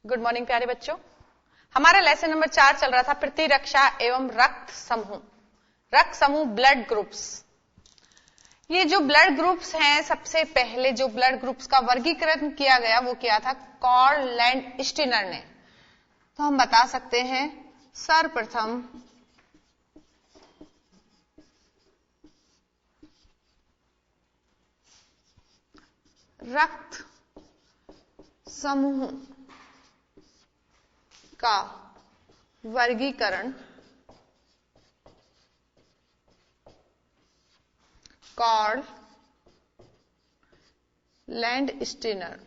Good morning प्यारे बच्चों। हमारा लेसन नंबर 4 चल रहा था प्रतिरक्षा एवं रक्त समूह। रक्त समूह ब्लड ग्रुप्स। ये जो ब्लड ग्रुप्स हैं, सबसे पहले जो ब्लड ग्रुप्स का वर्गीकरण किया गया वो किया था कार्ल लैंडस्टीनर ने। तो हम बता सकते हैं सर्वप्रथम रक्त समूह का वर्गीकरण कार्ल लैंडस्टीनर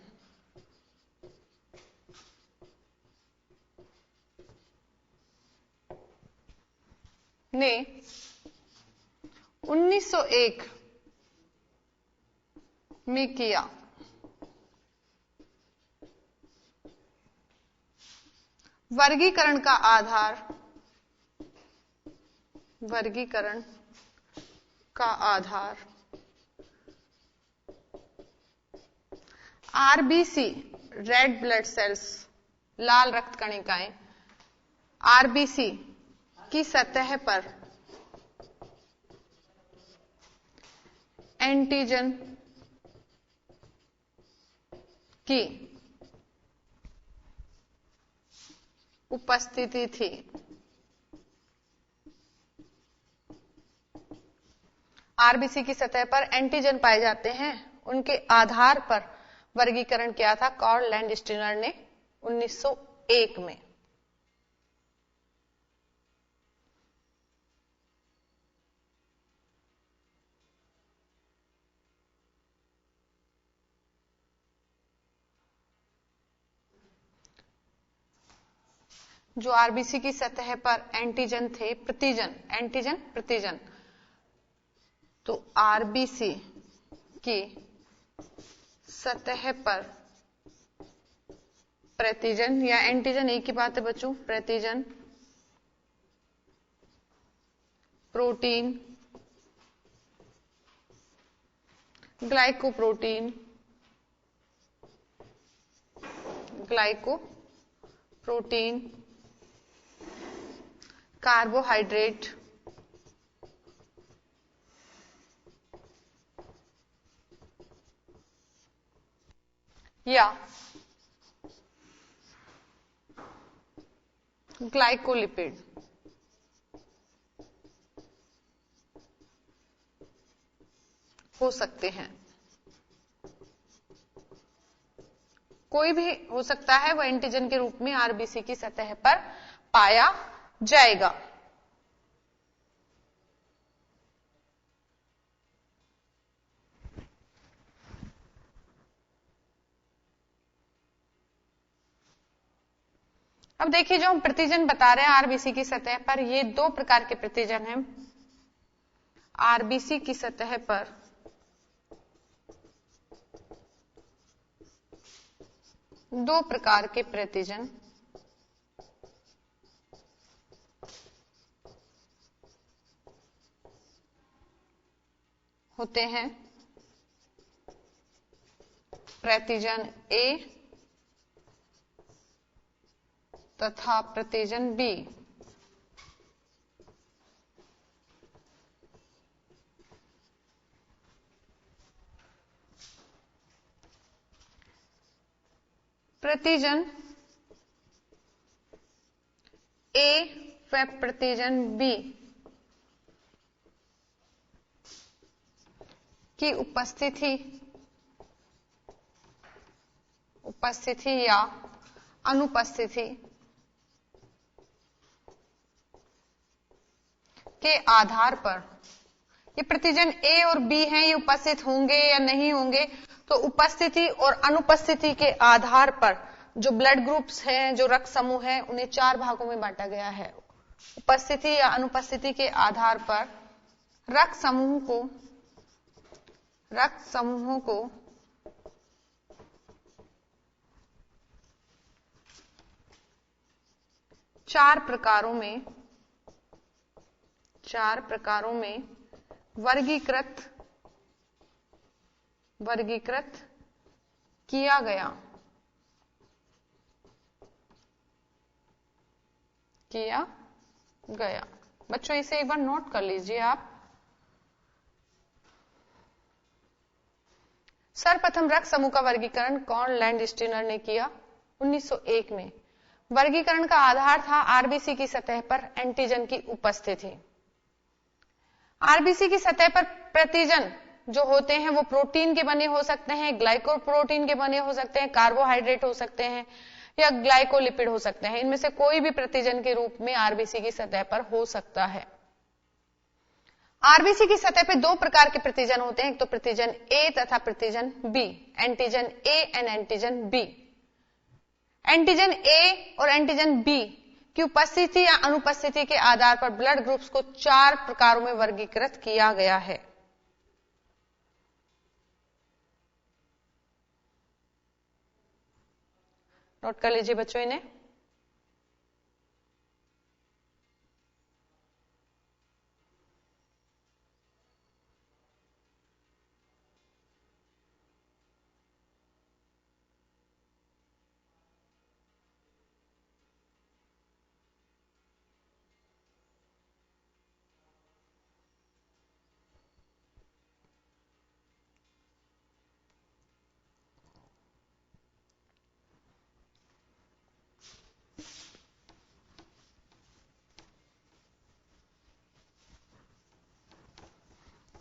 ने 1901 में किया। वर्गीकरण का आधार आरबीसी रेड ब्लड सेल्स, लाल रक्त कणिकाएं आरबीसी की सतह पर एंटीजन की उपस्थिति थी। आरबीसी की सतह पर एंटीजन पाए जाते हैं, उनके आधार पर वर्गीकरण किया था कार्ल लैंडस्टीनर ने 1901 में। जो आरबीसी की सतह पर एंटीजन थे, प्रतिजन, तो आरबीसी की सतह पर प्रतिजन या एंटीजन एक ही बात है बच्चों। प्रतिजन, प्रोटीन, ग्लाइकोप्रोटीन, कार्बोहाइड्रेट, या ग्लाइकोलिपिड हो सकते हैं। कोई भी हो सकता है, वह एंटीजन के रूप में आरबीसी की सतह पर पाया जाएगा। अब देखिए, जो हम प्रतिजन बता रहे हैं आरबीसी की सतह पर, ये दो प्रकार के प्रतिजन हैं। आरबीसी की सतह पर दो प्रकार के प्रतिजन होते हैं। प्रतिजन ए तथा प्रतिजन बी। प्रतिजन ए व प्रतिजन बी की उपस्थिति या अनुपस्थिति के आधार पर, ये प्रतिजन ए और बी हैं, ये उपस्थित होंगे या नहीं होंगे, तो उपस्थिति और अनुपस्थिति के आधार पर जो ब्लड ग्रुप्स हैं, जो रक्त समूह हैं, उन्हें 4 भागों में बांटा गया है। उपस्थिति या अनुपस्थिति के आधार पर रक्त समूहों को चार प्रकारों में वर्गीकृत किया गया। किया गया। बच्चों इसे एक बार नोट कर लीजिए आप। सर्वप्रथम रक्त समूह का वर्गीकरण कौन लैंडस्टीनर ने किया? 1901 में। वर्गीकरण का आधार था आरबीसी की सतह पर एंटीजन की उपस्थिति। आरबीसी की सतह पर प्रतिजन जो होते हैं वो प्रोटीन के बने हो सकते हैं, ग्लाइकोप्रोटीन के बने हो सकते हैं, कार्बोहाइड्रेट हो सकते हैं या ग्लाइकोलिपिड हो सकते हैं। इनमें से कोई भी प्रतिजन के रूप में आरबीसी की सतह पर हो सकता है। आरबीसी की सतह पे दो प्रकार के प्रतिजन होते हैं, एक तो प्रतिजन ए तथा प्रतिजन B, antigen A and antigen B. Antigen A और एंटीजन बी की उपस्थिति या अनुपस्थिति के आधार पर ब्लड ग्रुप्स को 4 प्रकारों में वर्गीकृत किया गया है। नोट कर लीजिए बच्चों इन्हें।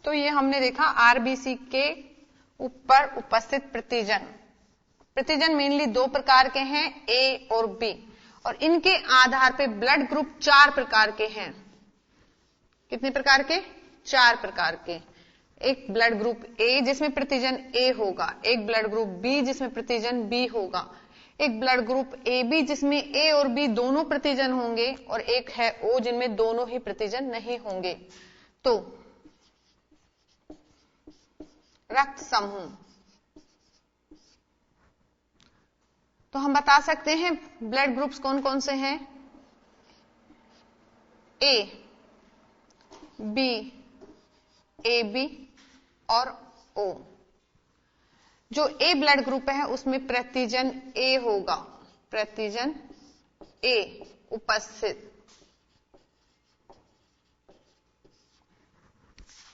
तो ये हमने देखा आरबीसी के ऊपर उपस्थित प्रतिजन। प्रतिजन मेनली 2 प्रकार के हैं, ए और बी, और इनके आधार पे ब्लड ग्रुप 4 प्रकार के हैं। कितने प्रकार के? 4 प्रकार के। एक ब्लड ग्रुप ए जिसमें प्रतिजन ए होगा, एक ब्लड ग्रुप बी जिसमें प्रतिजन बी होगा, एक ब्लड ग्रुप ए बी जिसमें ए और बी दोनों प्रतिजन होंगे, और एक है ओ जिनमें दोनों ही प्रतिजन नहीं होंगे। तो रक्त समूह, तो हम बता सकते हैं ब्लड ग्रुप्स कौन कौन से हैं? ए बी, ए बी और ओ। जो ए ब्लड ग्रुप है उसमें प्रतिजन ए होगा, प्रतिजन ए उपस्थित।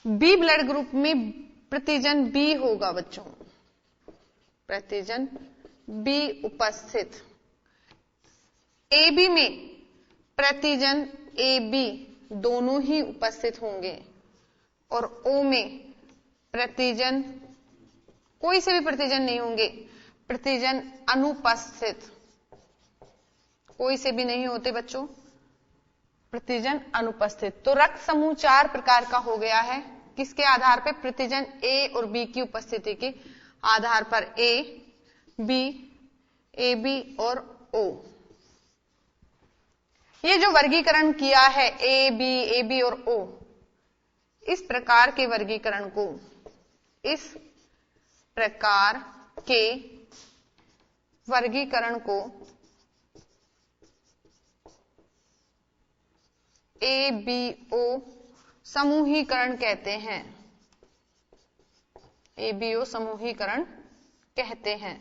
बी ब्लड ग्रुप में प्रतिजन बी होगा बच्चों, प्रतिजन बी उपस्थित। ए बी में प्रतिजन ए बी दोनों ही उपस्थित होंगे, और ओ में प्रतिजन कोई से भी प्रतिजन नहीं होंगे, प्रतिजन अनुपस्थित। कोई से भी नहीं होते बच्चों, प्रतिजन अनुपस्थित। तो रक्त समूह 4 प्रकार का हो गया है। किसके आधार पर? प्रतिजन ए और बी की उपस्थिति के आधार पर। ए बी और ओ। ये जो वर्गीकरण किया है ए बी और ओ, इस प्रकार के वर्गीकरण को, इस प्रकार के वर्गीकरण को ए बी ओ समूहीकरण कहते हैं। ए बी ओ समूहीकरण कहते हैं।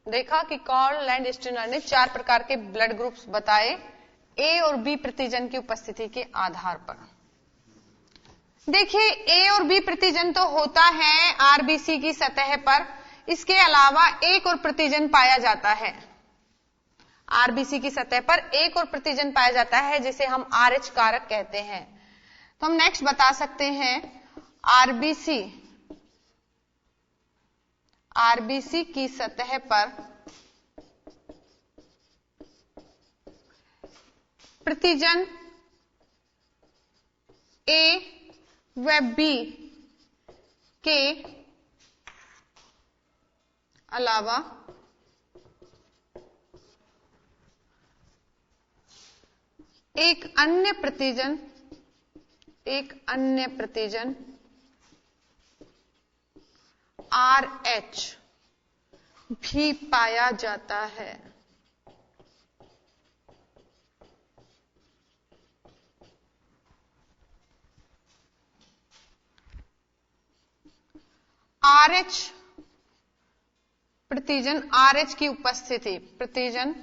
देखा कि कार्ल लैंडस्टीनर ने 4 प्रकार के ब्लड ग्रुप्स बताए ए और बी प्रतिजन की उपस्थिति के आधार पर। देखिए ए और बी प्रतिजन तो होता है आरबीसी की सतह पर, इसके अलावा एक और प्रतिजन पाया जाता है। आरबीसी की सतह पर एक और प्रतिजन पाया जाता है जिसे हम आरएच कारक कहते हैं। तो हम नेक्स्ट बता सकते हैं आरबीसी की सतह पर प्रतिजन ए व बी के अलावा एक अन्य प्रतिजन RH भी पाया जाता है। RH प्रतिजन RH की उपस्थिति, प्रतिजन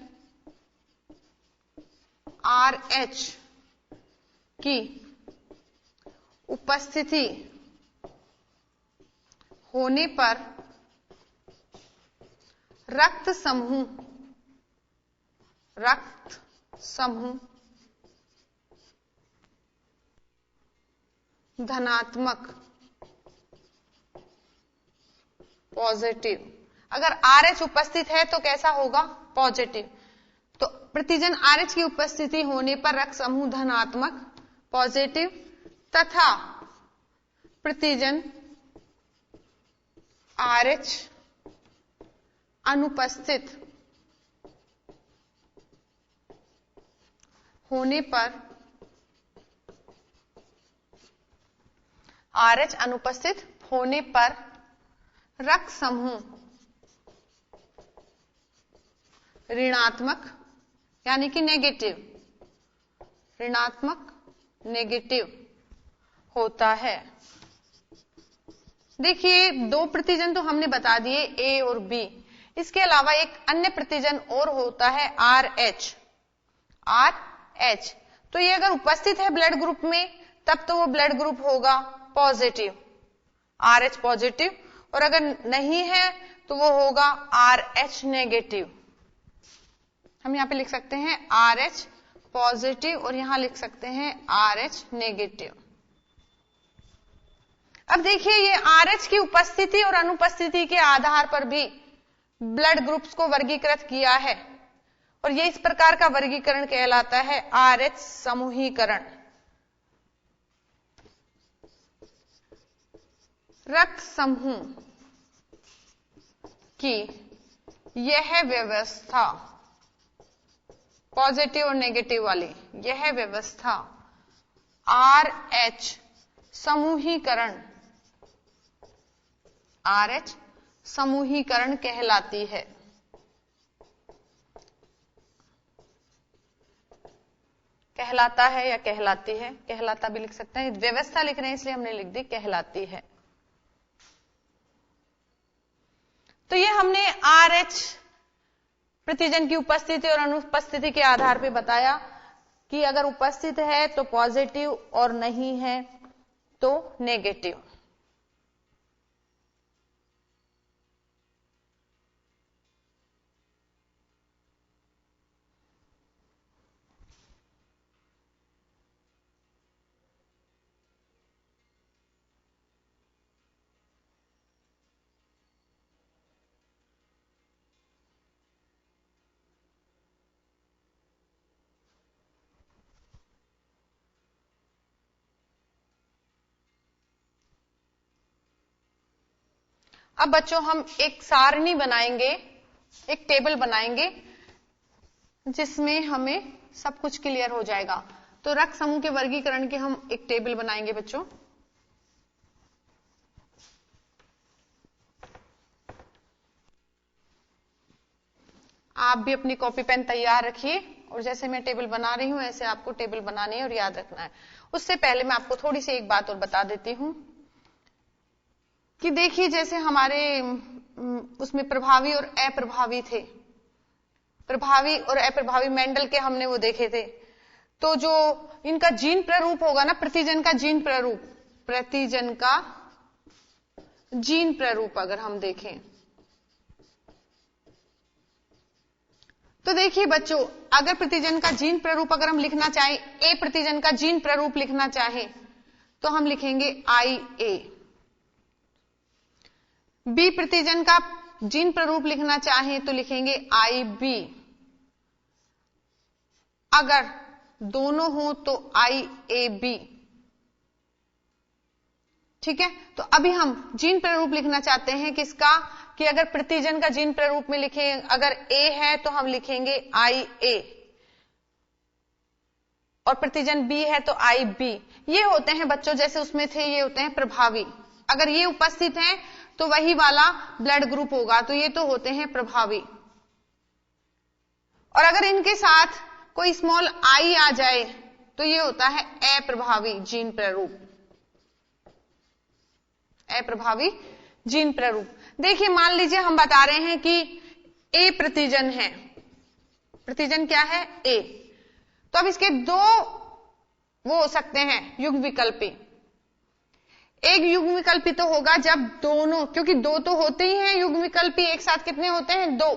RH की उपस्थिति होने पर रक्त समूह धनात्मक, पॉजिटिव। अगर RH उपस्थित है तो कैसा होगा? पॉजिटिव। तो प्रतिजन RH की उपस्थिति होने पर रक्त समूह धनात्मक, पॉजिटिव, तथा प्रतिजन RH अनुपस्थित होने पर RH अनुपस्थित होने पर रक्त समूह ऋणात्मक यानी कि नेगेटिव, ऋणात्मक नेगेटिव होता है। देखिए, दो प्रतिजन तो हमने बता दिए ए और बी, इसके अलावा एक अन्य प्रतिजन और होता है RH। तो ये अगर उपस्थित है ब्लड ग्रुप में तब तो वो ब्लड ग्रुप होगा पॉजिटिव, RH पॉजिटिव, और अगर नहीं है तो वो होगा RH नेगेटिव। हम यहां पे लिख सकते हैं RH पॉजिटिव और यहां लिख सकते हैं RH नेगेटिव। अब देखिए, ये RH की उपस्थिति और अनुपस्थिति के आधार पर भी ब्लड ग्रुप्स को वर्गीकृत किया है, और ये इस प्रकार का वर्गीकरण कहलाता है RH समूहीकरण। रक्त समूह की यह व्यवस्था, पॉजिटिव और नेगेटिव वाली यह व्यवस्था RH समूहीकरण, RH समूहीकरण कहलाती है। कहलाता है या कहलाती है, कहलाता भी लिख सकते हैं, व्यवस्था लिख रहे हैं इसलिए हमने लिख दी कहलाती है। तो ये हमने RH प्रतिजन की उपस्थिति और अनुपस्थिति के आधार पर बताया कि अगर उपस्थित है तो पॉजिटिव और नहीं है तो नेगेटिव। अब बच्चों हम एक सारणी बनाएंगे, एक टेबल बनाएंगे जिसमें हमें सब कुछ क्लियर हो जाएगा। तो रक्त समूह के वर्गीकरण के हम एक टेबल बनाएंगे बच्चों। आप भी अपनी कॉपी पेन तैयार रखिए और जैसे मैं टेबल बना रही हूं ऐसे आपको टेबल बनानी है और याद रखना है। उससे पहले मैं आपको थोड़ी सी एक बात और बता देती हूं कि देखिए, जैसे हमारे उसमें प्रभावी और अप्रभावी थे, प्रभावी और अप्रभावी मेंडल के हमने वो देखे थे। तो जो इनका जीन प्रारूप होगा ना, प्रतिजन का जीन प्रारूप, प्रतिजन का जीन प्रारूप अगर हम देखें तो देखिए बच्चों, अगर प्रतिजन का जीन प्रारूप अगर हम लिखना चाहें, ए प्रतिजन का जीन प्रारूप लिखना चाहें तो हम लिखेंगे IA। बी प्रतिजन का जीन प्रारूप लिखना चाहें तो लिखेंगे IB। अगर दोनों हो तो IAB। ठीक है, तो अभी हम जीन प्रारूप लिखना चाहते हैं किसका, कि अगर प्रतिजन का जीन प्रारूप में लिखें, अगर A है तो हम लिखेंगे IA, और प्रतिजन B है तो IB। ये होते हैं बच्चों, जैसे उसमें थे, ये होते हैं प्रभावी। अगर ये उपस्थित हैं तो वही वाला ब्लड ग्रुप होगा, तो ये तो होते हैं प्रभावी। और अगर इनके साथ कोई स्मॉल I आ जाए तो ये होता है अप्रभावी जीन प्रारूप, अप्रभावी जीन प्रारूप। देखिए, मान लीजिए हम बता रहे हैं कि A प्रतिजन है, प्रतिजन क्या है A, तो अब इसके दो वो हो सकते हैं युग्म विकल्पी। एक युग्म विकल्पी तो होगा जब दोनों, क्योंकि दो तो होते ही हैं युग्म विकल्पी, एक साथ कितने होते हैं, दो।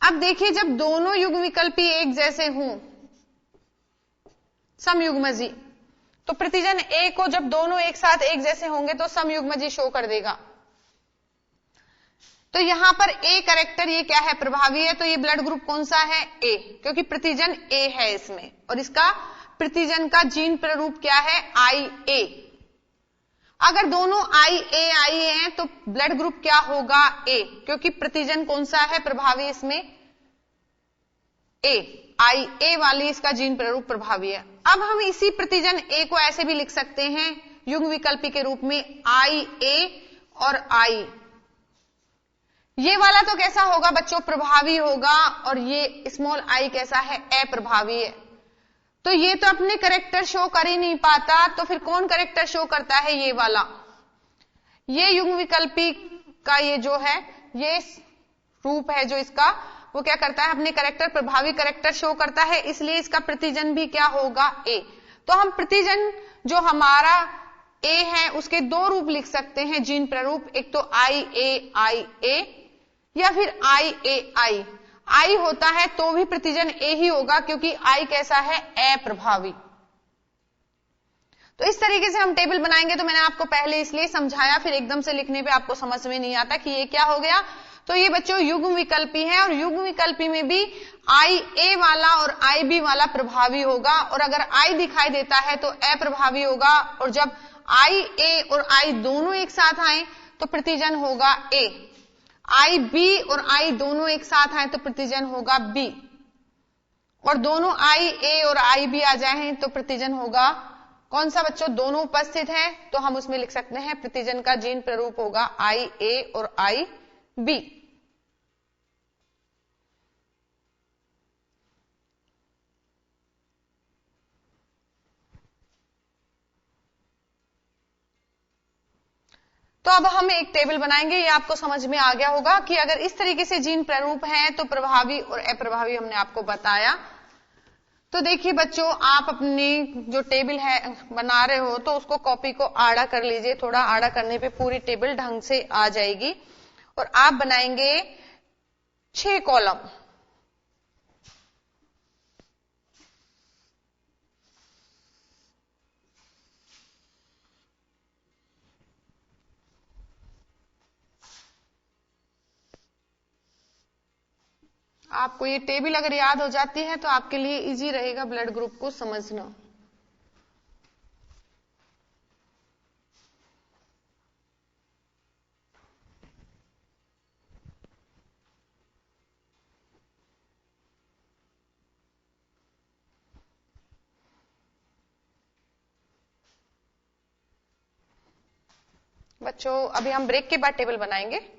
अब देखिए, जब दोनों युग्म विकल्पी एक जैसे हों, समयुग्मजी, तो प्रतिजन A को जब दोनों एक साथ एक जैसे होंगे तो समयुग्मजी शो कर देगा। तो यहां पर A कैरेक्टर ये क्या है, प्रभावी है, तो ये ब्लड ग्रुप कौन सा है, A, क्योंकि प्रतिजन A है इसमें, और इसका प्रतिजन का जीन प्रारूप क्या है, IA। अगर दोनों IA हैं तो ब्लड ग्रुप क्या होगा, A, क्योंकि प्रतिजन कौन सा है प्रभावी इसमें, A, IA वाली इसका जीन प्रारूप प्रभावी है। अब हम इसी प्रतिजन A को ऐसे भी लिख सकते हैं युग्म विकल्पी के रूप में IA और I। ये वाला तो कैसा होगा बच्चों, प्रभावी होगा, और ये स्मॉल I कैसा है, अप्रभावी है। तो ये तो अपने कैरेक्टर शो कर ही नहीं पाता, तो फिर कौन कैरेक्टर शो करता है, ये वाला। ये युग्म विकल्पी का ये जो है, ये रूप है जो इसका, वो क्या करता है, अपने कैरेक्टर, प्रभावी कैरेक्टर शो करता है, इसलिए इसका प्रतिजन भी क्या होगा, A। तो हम प्रतिजन जो हमारा A है उसके दो रूप लिख सकते हैं जीन प्रारूप, एक तो IA या फिर IAI। I होता है तो भी प्रतिजन A ही होगा, क्योंकि I कैसा है, अप्रभावी। तो इस तरीके से हम टेबल बनाएंगे। तो मैंने आपको पहले इसलिए समझाया, फिर एकदम से लिखने पे आपको समझ में नहीं आता कि ये क्या हो गया। तो ये बच्चों युग्म विकल्पी है, और युग्म विकल्पी में भी IA वाला और IB वाला प्रभावी होगा, और अगर I दिखाई देता है तो अप्रभावी होगा, और जब IA और I दोनों एक साथ आए तो प्रतिजन होगा A। IB और I दोनों एक साथ आए तो प्रतिजन होगा B, और दोनों IA और IB आ जाए तो प्रतिजन होगा कौन सा बच्चों, दोनों उपस्थित हैं तो हम उसमें लिख सकते हैं प्रतिजन का जीन प्रारूप होगा IA और IB। तो अब हम एक टेबल बनाएंगे, ये आपको समझ में आ गया होगा कि अगर इस तरीके से जीन प्रारूप है तो प्रभावी और अप्रभावी हमने आपको बताया। तो देखिए बच्चों, आप अपने जो टेबल है बना रहे हो तो उसको कॉपी को आड़ा कर लीजिए, थोड़ा आड़ा करने पे पूरी टेबल ढंग से आ जाएगी, और आप बनाएंगे 6 कॉलम। आपको ये टेबल अगर याद हो जाती है तो आपके लिए इजी रहेगा ब्लड ग्रुप को समझना। बच्चों, अभी हम ब्रेक के बाद टेबल बनाएंगे।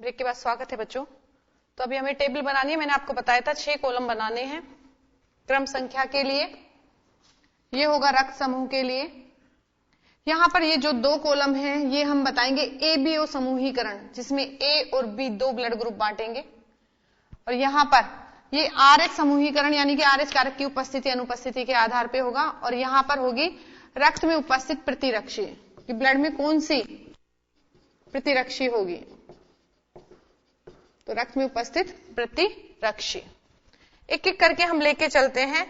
ब्रेक के बाद स्वागत है बच्चों। तो अभी हमें टेबल बनानी है। मैंने आपको बताया था 6 कॉलम बनाने हैं क्रम संख्या के लिए। ये होगा रक्त समूह के लिए। यहां पर ये जो 2 कॉलम हैं ये हम बताएंगे ABO समूहीकरण, जिसमें A और B 2 ब्लड ग्रुप बांटेंगे। और यहां पर ये RH समूहीकरण यानी कि RH कारक की उपस्थिति अनुपस्थिति के आधार पे होगा। और यहां पर होगी रक्त में उपस्थित प्रतिरक्षी कि ब्लड में कौन सी प्रतिरक्षी होगी। तो रक्त में उपस्थित प्रतिरक्षी एक एक करके हम लेके चलते हैं।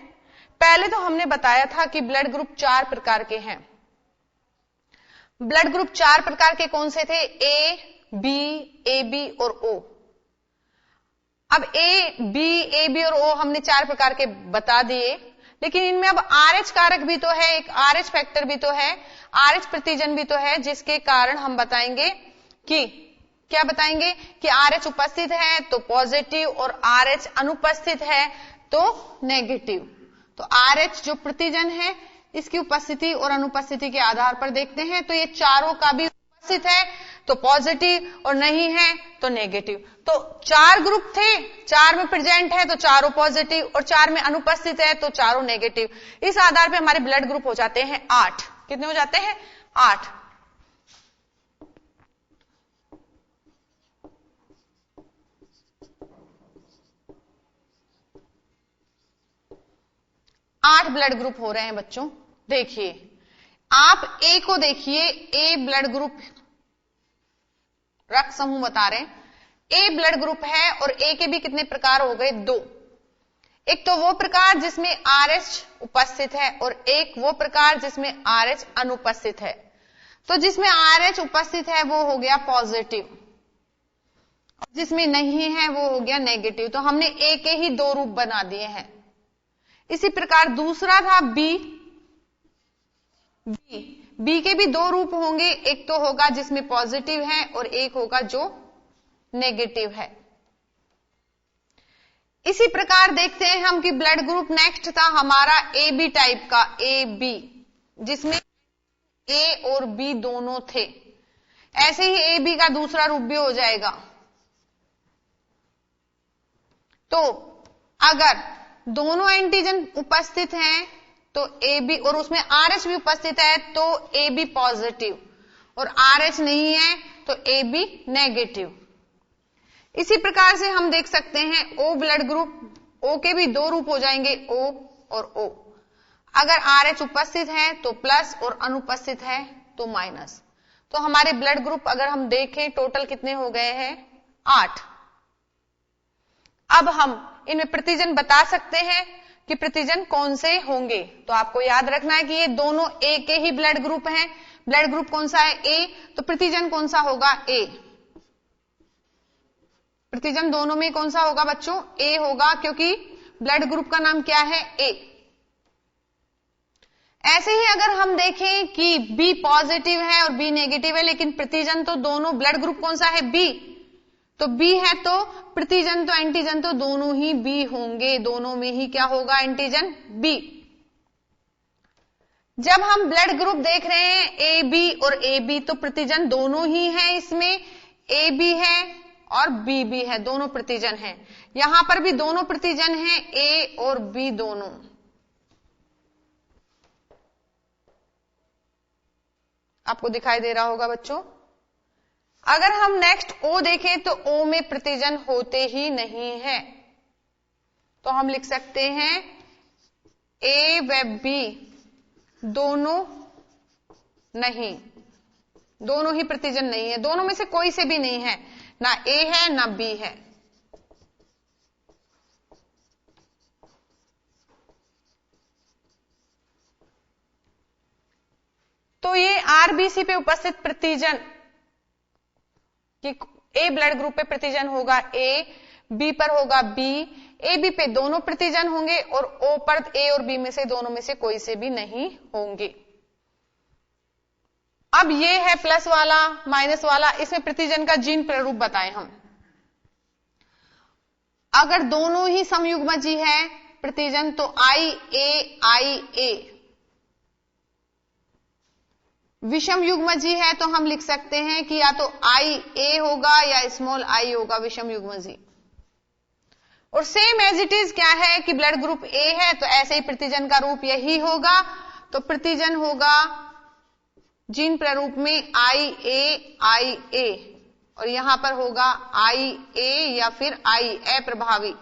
पहले तो हमने बताया था कि ब्लड ग्रुप 4 प्रकार के हैं। ब्लड ग्रुप 4 प्रकार के कौन से थे? A, B, AB और O। अब A, B, AB और O हमने 4 प्रकार के बता दिए, लेकिन इनमें अब RH कारक भी तो है, एक RH फैक्टर भी तो है, RH प्रतिजन भी तो है, जिसके कारण हम बताएंगे कि क्या बताएंगे कि RH उपस्थित है तो पॉजिटिव और RH अनुपस्थित है तो नेगेटिव। तो RH जो प्रतिजन है इसकी उपस्थिति और अनुपस्थिति के आधार पर देखते हैं। तो ये चारों का भी उपस्थित है तो पॉजिटिव और नहीं है तो नेगेटिव। तो 4 ग्रुप थे, 4 में प्रेजेंट है तो चारों पॉजिटिव और 4 में अनुपस्थित है तो चारों नेगेटिव। इस आधार पे हमारे ब्लड ग्रुप हो जाते हैं 8। कितने हो जाते हैं? 8। ब्लड ग्रुप हो रहे हैं बच्चों। देखिए आप A को देखिए, A ब्लड ग्रुप रक्त समूह बता रहे हैं। A ब्लड ग्रुप है और A के भी कितने प्रकार हो गए? 2। एक तो वो प्रकार जिसमें RH उपस्थित है और एक वो प्रकार जिसमें RH अनुपस्थित है। तो जिसमें RH उपस्थित है वो हो गया पॉजिटिव, जिसमें नहीं है वो हो गया नेगेटिव। तो हमने A के ही 2 रूप बना दिए हैं। इसी प्रकार दूसरा था B के भी 2 रूप होंगे। एक तो होगा जिसमें पॉजिटिव है और एक होगा जो नेगेटिव है। इसी प्रकार देखते हैं हम कि ब्लड ग्रुप नेक्स्ट था हमारा AB टाइप का, AB, जिसमें A और B दोनों थे। ऐसे ही AB का दूसरा रूप भी हो जाएगा। तो अगर दोनों एंटीजन उपस्थित हैं तो AB और उसमें RH भी उपस्थित है तो AB पॉजिटिव और RH नहीं है तो AB नेगेटिव। इसी प्रकार से हम देख सकते हैं O ब्लड ग्रुप, O के भी 2 रूप हो जाएंगे, O और O। अगर RH उपस्थित है तो प्लस और अनुपस्थित है तो माइनस। तो हमारे ब्लड ग्रुप अगर हम देखें टोटल कितने हो गए हैं? 8। अब हम इनमें प्रतिजन बता सकते हैं कि प्रतिजन कौन से होंगे। तो आपको याद रखना है कि ये दोनों A के ही ब्लड ग्रुप हैं। ब्लड ग्रुप कौन सा है? A। तो प्रतिजन कौन सा होगा? A। प्रतिजन दोनों में कौन सा होगा बच्चों? A होगा, क्योंकि ब्लड ग्रुप का नाम क्या है? A। ऐसे ही अगर हम देखें कि B पॉजिटिव है और B नेगेटिव है, लेकिन प्रतिजन तो दोनों, ब्लड ग्रुप कौन सा है? B। तो B है तो प्रतिजन तो एंटीजन तो दोनों ही B होंगे। दोनों में ही क्या होगा? Antigen B। जब हम ब्लड ग्रुप देख रहे हैं AB और AB, तो प्रतिजन दोनों ही हैं। इसमें AB है और B भी है, दोनों प्रतिजन हैं। यहां पर भी दोनों प्रतिजन हैं, A और B दोनों। आपको दिखाई दे रहा होगा बच्चों। अगर हम नेक्स्ट O देखें तो O में प्रतिजन होते ही नहीं है। तो हम लिख सकते हैं A व B दोनों नहीं, दोनों ही प्रतिजन नहीं है। दोनों में से कोई से भी नहीं है, ना A है ना B है। तो ये RBC पे उपस्थित प्रतिजन कि A ब्लड ग्रुप पे प्रतिजन होगा A, B पर होगा B, AB पे दोनों प्रतिजन होंगे और O पर A और B में से दोनों में से कोई से भी नहीं होंगे। अब ये है प्लस वाला माइनस वाला, इसमें प्रतिजन का जीन प्रारूप बताएं हम। अगर दोनों ही समयुग्मजी है प्रतिजन तो IA IA, विषम युग्मजी है तो हम लिख सकते हैं कि या तो IA होगा या स्मॉल i होगा विषम युग्मजी। और सेम एज इट इज क्या है कि ब्लड ग्रुप A है तो ऐसे ही प्रतिजन का रूप यही होगा, तो प्रतिजन होगा जीन प्रारूप में IA और यहां पर होगा IA या फिर I अप्रभावी।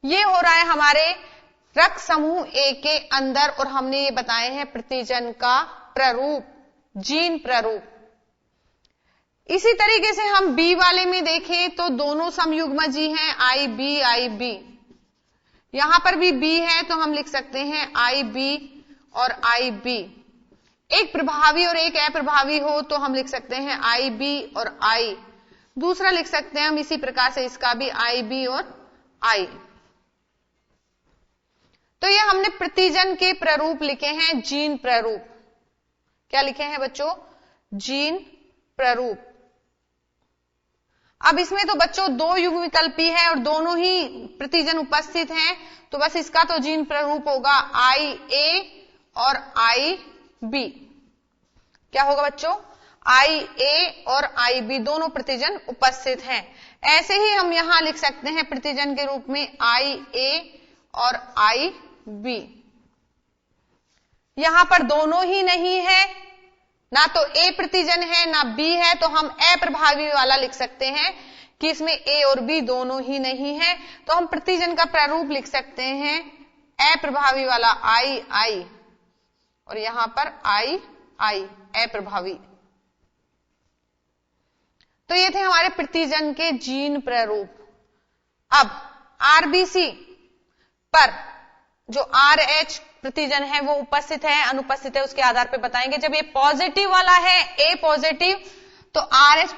ये हो रहा है हमारे रक्त समूह A के अंदर और हमने ये बताए हैं प्रतिजन का प्रारूप, जीन प्रारूप। इसी तरीके से हम B वाले में देखें तो दोनों समयुग्मजी हैं IB। यहां पर भी B है तो हम लिख सकते हैं IB और IB। एक प्रभावी और एक अप्रभावी हो तो हम लिख सकते हैं IB और I। दूसरा लिख सकते हैं हम इसी प्रकार से इसका भी IB और I। तो ये हमने प्रतिजन के प्रारूप लिखे हैं, जीन प्रारूप। क्या लिखे हैं बच्चों? जीन प्रारूप। अब इसमें तो बच्चों दो युग्मविकल्पी है और दोनों ही प्रतिजन उपस्थित हैं, तो बस इसका तो जीन प्रारूप होगा IA और IB। क्या होगा बच्चों? IA और IB दोनों प्रतिजन उपस्थित हैं। ऐसे ही हम यहां लिख सकते हैं प्रतिजन के रूप में IA और IB। यहां पर दोनों ही नहीं है, ना तो A प्रतिजन है ना B है, तो हम अप्रभावी वाला लिख सकते हैं कि इसमें A और B दोनों ही नहीं है, तो हम प्रतिजन का प्रारूप लिख सकते हैं अप्रभावी वाला II और यहां पर II अप्रभावी। तो ये थे हमारे प्रतिजन के जीन प्रारूप। अब RBC पर जो RH प्रतिजन है वो उपस्थित है अनुपस्थित है उसके आधार पर बताएंगे। जब ये पॉजिटिव वाला है A पॉजिटिव तो RH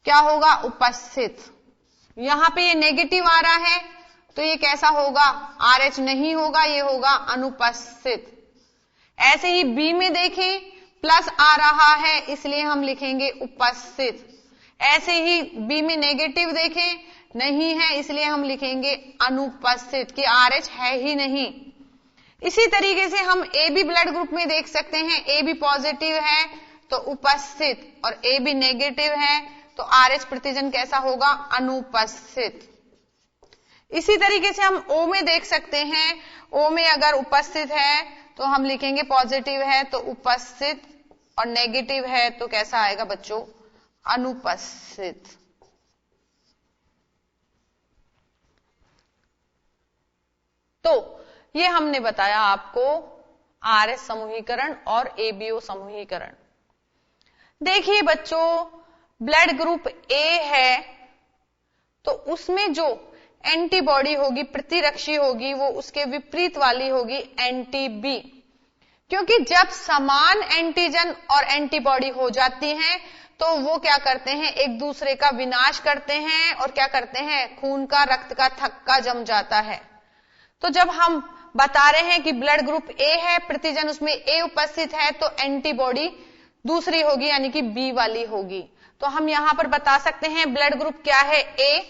क्या होगा? उपस्थित। यहां पे ये नेगेटिव आ रहा है तो ये कैसा होगा? RH नहीं होगा, ये होगा अनुपस्थित। ऐसे ही B में देखें प्लस आ रहा है इसलिए हम लिखेंगे उपस्थित। ऐसे ही B में नेगेटिव देखें नहीं है इसलिए हम लिखेंगे अनुपस्थित कि RH है ही नहीं। इसी तरीके से हम AB ब्लड ग्रुप में देख सकते हैं, AB पॉजिटिव है तो उपस्थित और AB नेगेटिव है तो RH प्रतिजन कैसा होगा? अनुपस्थित। इसी तरीके से हम O में देख सकते हैं, O में अगर उपस्थित है तो हम लिखेंगे पॉजिटिव है तो उपस्थित और नेगेटिव है तो कैसा आएगा बच्चों? अनुपस्थित। तो ये हमने बताया आपको RH समूहीकरण और ABO समूहीकरण। देखिए बच्चों, ब्लड ग्रुप A है तो उसमें जो एंटीबॉडी होगी, प्रतिरक्षी होगी, वो उसके विपरीत वाली होगी एंटी-B। क्योंकि जब समान एंटीजन और एंटीबॉडी हो जाती हैं तो वो क्या करते हैं? एक दूसरे का विनाश करते हैं और क्या करते हैं? खून का, रक्त का थक्का जम जाता है। तो जब हम बता रहे हैं कि ब्लड ग्रुप A है, प्रतिजन उसमें A उपस्थित है, तो एंटीबॉडी दूसरी होगी यानी कि B वाली होगी। तो हम यहां पर बता सकते हैं ब्लड ग्रुप क्या है? A,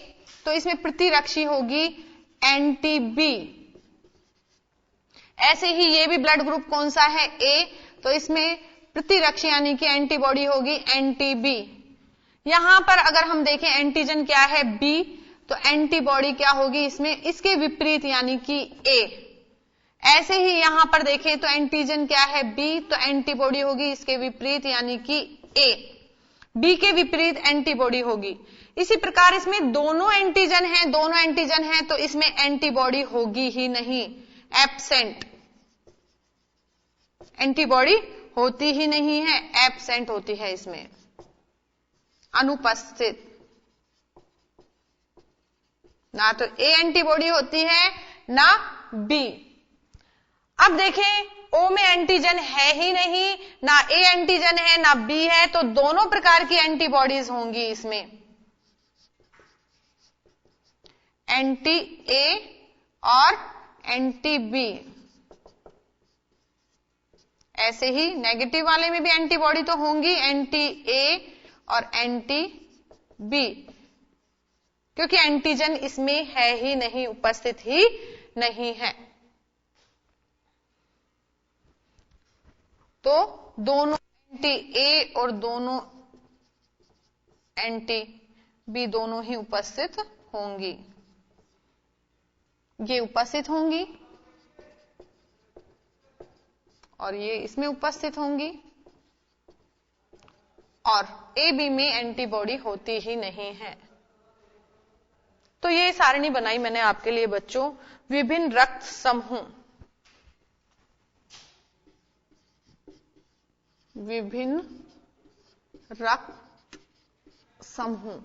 तो इसमें प्रतिरक्षी होगी एंटी-B। ऐसे ही ये भी ब्लड ग्रुप कौन सा है? A, तो इसमें प्रतिरक्षी यानी कि एंटीबॉडी होगी एंटी-B। यहां पर अगर हम देखें एंटीजन क्या है? B, तो एंटीबॉडी क्या होगी इसमें? इसके विपरीत यानी कि A। ऐसे ही यहां पर देखें तो एंटीजन क्या है? B, तो एंटीबॉडी होगी इसके विपरीत यानी कि A। B के विपरीत एंटीबॉडी होगी। इसी प्रकार इसमें दोनों एंटीजन हैं तो इसमें एंटीबॉडी होगी ही नहीं, एब्सेंट। एंटीबॉडी होती ही नहीं है, एब्सेंट होती है इसमें, अनुपस्थित। ना तो A एंटीबॉडी होती है ना B। अब देखें O में एंटीजन है ही नहीं, ना A एंटीजन है ना B है, तो दोनों प्रकार की एंटीबॉडीज होंगी इसमें, एंटी A और एंटी B। ऐसे ही नेगेटिव वाले में भी एंटीबॉडी तो होंगी, एंटी A और एंटी B, क्योंकि एंटीजन इसमें है ही नहीं, उपस्थित ही नहीं है। तो दोनों एंटी ए और दोनों एंटी बी दोनों ही उपस्थित होंगी। ये उपस्थित होंगी और ये इसमें उपस्थित होंगी, और ए बी में एंटीबॉडी होती ही नहीं है। तो ये सारणी बनाई मैंने आपके लिए बच्चों, विभिन्न रक्त समूह, विभिन्न रक्त समूह,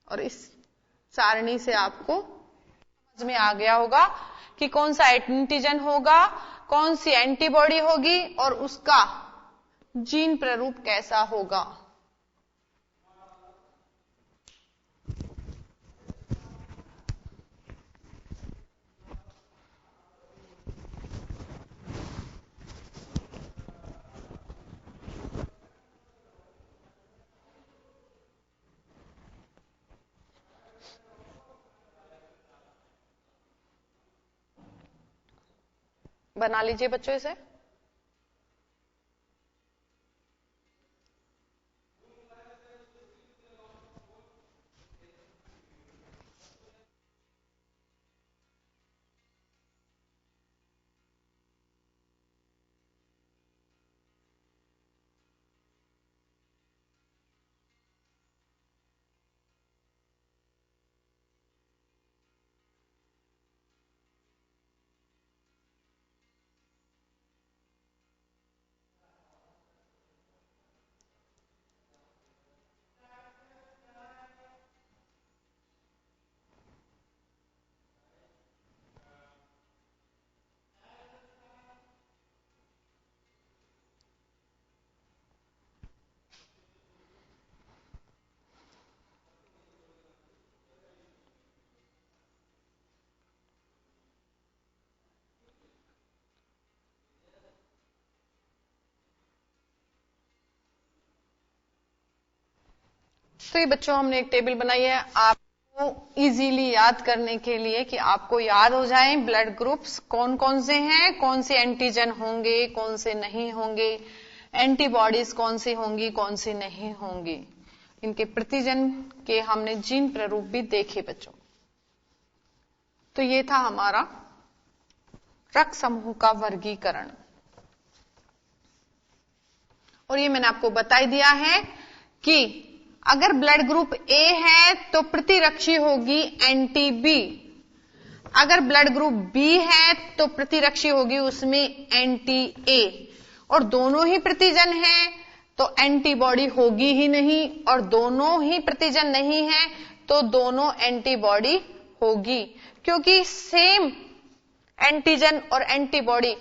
और इस सारणी से आपको समझ में आ गया होगा कि कौन सा एंटीजन होगा, कौन सी एंटीबॉडी होगी और उसका जीन प्रारूप कैसा होगा। बना लीजिए बच्चों इसे। तो ये बच्चों हमने एक टेबल बनाई है आपको इजीली याद करने के लिए, कि आपको याद हो जाए ब्लड ग्रुप्स कौन कौन से हैं, कौन से एंटीजन होंगे, कौन से नहीं होंगे, एंटीबॉडीज कौन सी होंगी, कौन सी नहीं होंगी। इनके प्रतिजन के हमने जीन प्रारूप भी देखे बच्चों। तो ये था हमारा रक्त समूह का वर्गीकरण, और ये मैंने आपको बता ही दिया है कि अगर ब्लड ग्रुप ए है तो प्रतिरक्षी होगी एंटी बी, अगर ब्लड ग्रुप बी है तो प्रतिरक्षी होगी उसमें एंटी ए, और दोनों ही प्रतिजन हैं तो एंटीबॉडी होगी ही नहीं, और दोनों ही प्रतिजन नहीं है तो दोनों एंटीबॉडी होगी, क्योंकि सेम एंटीजन और एंटीबॉडी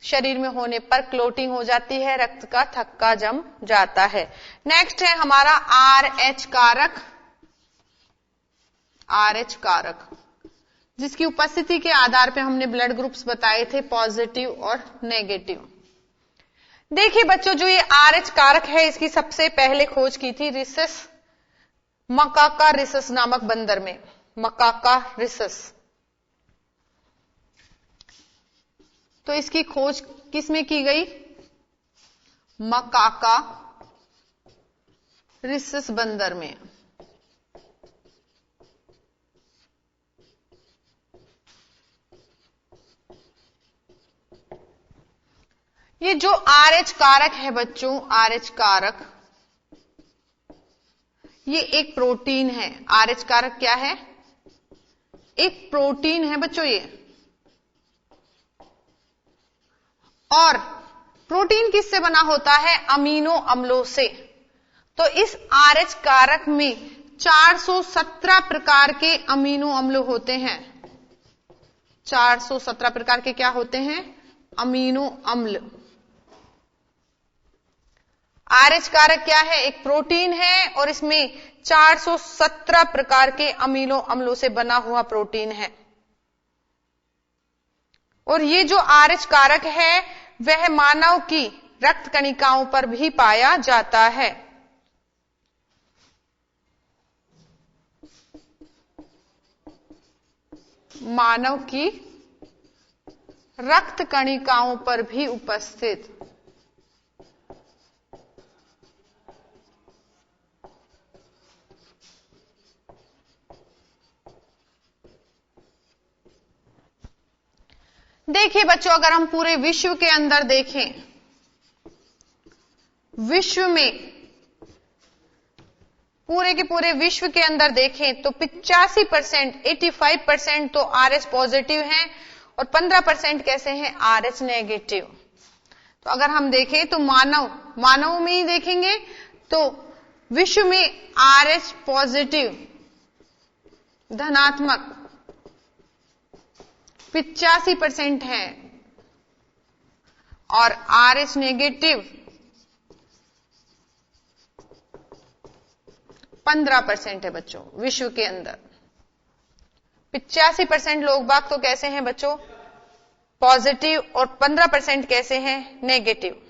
शरीर में होने पर क्लोटिंग हो जाती है, रक्त का थक्का जम जाता है। नेक्स्ट है हमारा RH कारक, RH कारक जिसकी उपस्थिति के आधार पे हमने ब्लड ग्रुप्स बताए थे, पॉजिटिव और नेगेटिव। देखिए बच्चों, जो ये RH कारक है इसकी सबसे पहले खोज की थी रिसस, मकाका रिसस नामक बंदर में, मकाका रिसस। तो इसकी खोज किसमें की गई? मकाका रिसस बंदर में। ये जो RH कारक है बच्चों, RH कारक, ये एक प्रोटीन है। RH कारक क्या है? एक प्रोटीन है बच्चों ये। और प्रोटीन किससे बना होता है? अमीनो अम्लों से। तो इस RH कारक में 417 प्रकार के अमीनो अम्ल होते हैं। 417 प्रकार के क्या होते हैं? अमीनो अम्ल। RH कारक क्या है? एक प्रोटीन है और इसमें 417 प्रकार के अमीनो अम्लों से बना हुआ प्रोटीन है। और ये जो RH कारक है वह मानव की रक्त कणिकाओं पर भी पाया जाता है। मानव की रक्त कणिकाओं पर भी उपस्थित देखिए बच्चों, अगर हम पूरे विश्व के अंदर देखें, विश्व में पूरे के पूरे विश्व के अंदर देखें तो 85%, 85% तो RH पॉजिटिव हैं और 15% कैसे हैं, RH नेगेटिव। तो अगर हम देखें तो मानव में ही देखेंगे तो विश्व में RH पॉजिटिव धनात्मक 85% है और RH नेगेटिव 15% है बच्चों। विश्व के अंदर 85% लोग बाग तो कैसे हैं बच्चों, पॉजिटिव, और 15% कैसे हैं, नेगेटिव।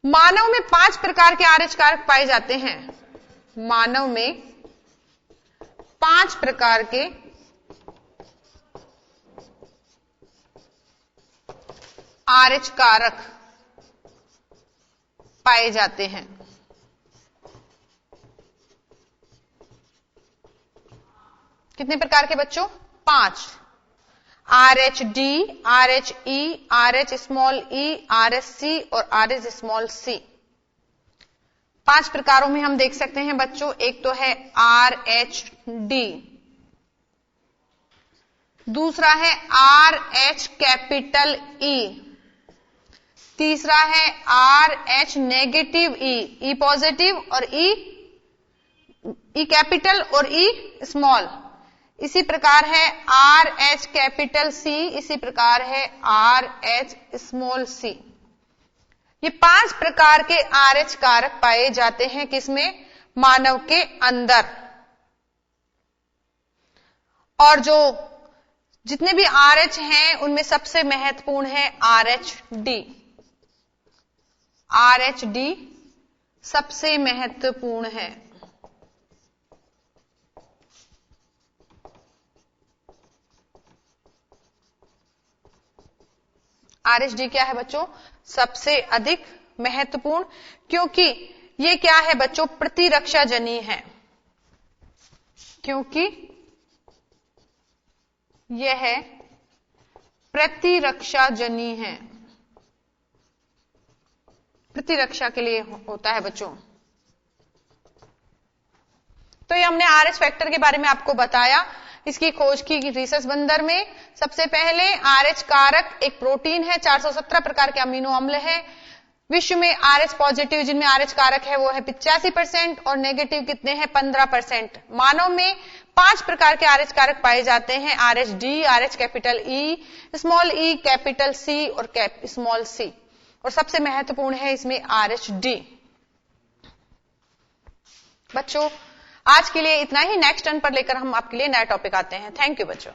मानव में 5 प्रकार के RH कारक पाए जाते हैं। मानव में 5 प्रकार के RH कारक पाए जाते हैं। कितने प्रकार के बच्चों, 5। RH-D, RH-E, RH-e, RH-C और RH-c। 5 प्रकारों में हम देख सकते हैं बच्चों। एक तो है RH-D, दूसरा है RH कैपिटल E, तीसरा है RH negative E, E positive और E कैपिटल और E स्मॉल। इसी प्रकार है RH कैपिटल C, इसी प्रकार है RH स्मॉल c। ये 5 प्रकार के RH कारक पाए जाते हैं किसमें, मानव के अंदर। और जो जितने भी RH हैं उनमें सबसे महत्वपूर्ण है RH-D। RH-D सबसे महत्वपूर्ण है। RH-D क्या है बच्चों, सबसे अधिक महत्वपूर्ण, क्योंकि ये क्या है बच्चों, प्रतिरक्षाजनी है। क्योंकि यह प्रतिरक्षाजनी है, प्रतिरक्षा के लिए होता है बच्चों। तो ये हमने RH फैक्टर के बारे में आपको बताया। इसकी खोज की रिसर्च बंदर में। सबसे पहले RH कारक एक प्रोटीन है, 417 प्रकार के अमीनो अम्ल है। विश्व में RH पॉजिटिव जिनमें RH कारक है वो है 85% और नेगेटिव कितने हैं, 15%। मानव में 5 प्रकार के RH कारक पाए जाते हैं, RH-D, RH capital E, small e, capital C और स्मॉल c। और सबसे महत्वपूर्ण है इसमें RH-D। बच्चों आज के लिए इतना ही। नेक्स्ट टर्न पर लेकर हम आपके लिए नया टॉपिक आते हैं। थैंक यू बच्चों।